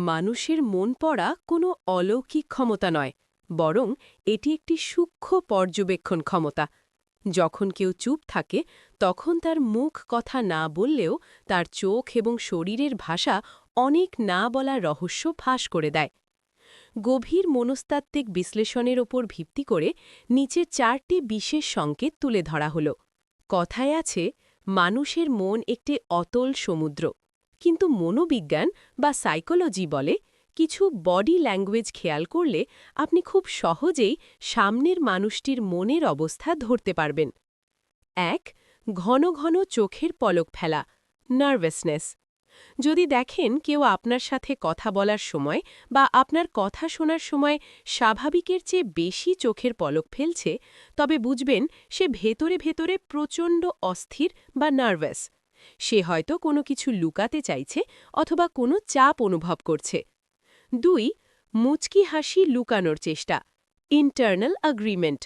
মানুষের মন পড়া কোনো অলৌকিক ক্ষমতা নয়, বরং এটি একটি সূক্ষ্ম পর্যবেক্ষণ ক্ষমতা। যখন কেউ চুপ থাকে তখন তার মুখ কথা না বললেও তার চোখ এবং শরীরের ভাষা অনেক না বলা রহস্য ফাঁস করে দেয়। গভীর মনস্তাত্ত্বিক বিশ্লেষণের ওপর ভিত্তি করে নিচে 4টি বিশেষ সংকেত তুলে ধরা হল। কথায় আছে, মানুষের মন একটি অতল সমুদ্র, কিন্তু মনোবিজ্ঞান বা সাইকোলজি বলে কিছু বডি ল্যাঙ্গুয়েজ খেয়াল করলে আপনি খুব সহজেই সামনের মানুষটির মনের অবস্থা ধরতে পারবেন। 1. ঘন ঘন চোখের পলক ফেলা, নার্ভাসনেস। যদি দেখেন কেউ আপনার সাথে কথা বলার সময় বা আপনার কথা শোনার সময় স্বাভাবিকের চেয়ে বেশি চোখের পলক ফেলছে, তবে বুঝবেন সে ভেতরে ভেতরে প্রচণ্ড অস্থির বা নার্ভাস। সে হয়তো কোনো কিছু লুকাতে চাইছে অথবা কোনো চাপ অনুভব করছে। 2. মুচকি হাসি লুকানোর চেষ্টা, ইন্টারনাল অ্যাগ্রিমেন্ট।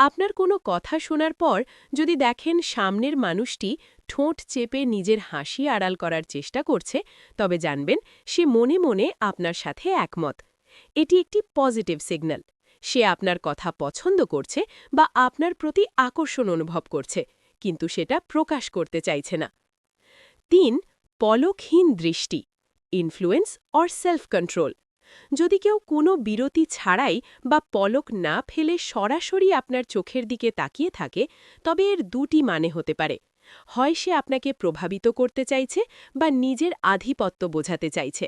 আপনার কোনো কথা শোনার পর যদি দেখেন সামনের মানুষটি ঠোঁট চেপে নিজের হাসি আড়াল করার চেষ্টা করছে, তবে জানবেন সে মনে মনে আপনার সাথে একমত। এটি একটি পজিটিভ সিগন্যাল। সে আপনার কথা পছন্দ করছে বা আপনার প্রতি আকর্ষণ অনুভব করছে, কিন্তু সেটা প্রকাশ করতে চাইছে না। 3. পলকহীন দৃষ্টি, ইনফ্লুয়েন্স অর সেলফ কন্ট্রোল। যদি কেউ কোনো বিরতি ছাড়াই বা পলক না ফেলে সরাসরি আপনার চোখের দিকে তাকিয়ে থাকে, তবে এর দুটি মানে হতে পারে। হয় সে আপনাকে প্রভাবিত করতে চাইছে বা নিজের আধিপত্য বোঝাতে চাইছে,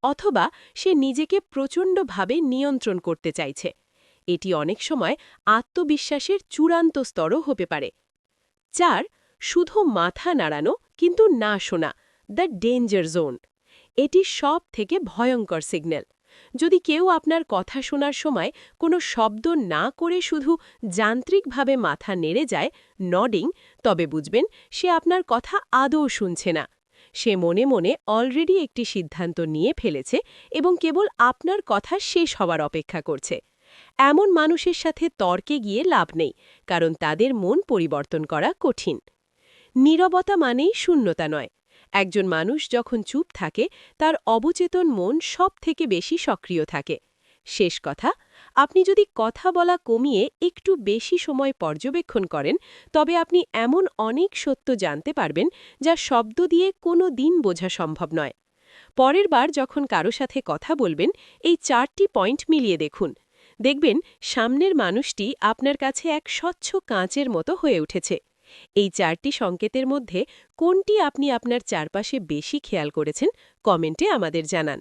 অথবা সে নিজেকে প্রচণ্ডভাবে নিয়ন্ত্রণ করতে চাইছে। এটি অনেক সময় আত্মবিশ্বাসের চূড়ান্ত স্তরও হতে পারে। 4. শুধু মাথা নাড়ানো কিন্তু না শোনা, দ্য ডেঞ্জার জোন। এটি সব থেকে ভয়ঙ্কর সিগন্যাল। যদি কেউ আপনার কথা শোনার সময় কোনো শব্দ না করে শুধু যান্ত্রিকভাবে মাথা নেড়ে যায়, নডিং, তবে বুঝবেন সে আপনার কথা আদৌ শুনছে না। সে মনে মনে অলরেডি একটি সিদ্ধান্ত নিয়ে ফেলেছে এবং কেবল আপনার কথা শেষ হওয়ার অপেক্ষা করছে। এমন মানুষের সাথে তর্কে গিয়ে লাভ নেই, কারণ তাদের মন পরিবর্তন করা কঠিন। নীরবতা মানেই শূন্যতা নয়। একজন মানুষ যখন চুপ থাকে তার অবচেতন মন সব থেকে বেশি সক্রিয় থাকে। শেষ কথা, আপনি যদি কথা বলা কমিয়ে একটু বেশি সময় পর্যবেক্ষণ করেন, তবে আপনি এমন অনেক সত্য জানতে পারবেন যা শব্দ দিয়ে কোনো দিন বোঝা সম্ভব নয়। পরের বার যখন কারো সাথে কথা বলবেন, এই 4টি পয়েন্ট মিলিয়ে দেখুন। দেখবেন সামনের মানুষটি আপনার কাছে এক স্বচ্ছ কাঁচের মতো হয়ে উঠেছে। এই 4টি সংকেতের মধ্যে কোনটি আপনি আপনার চারপাশে বেশি খেয়াল করেছেন, কমেন্টে আমাদের জানান।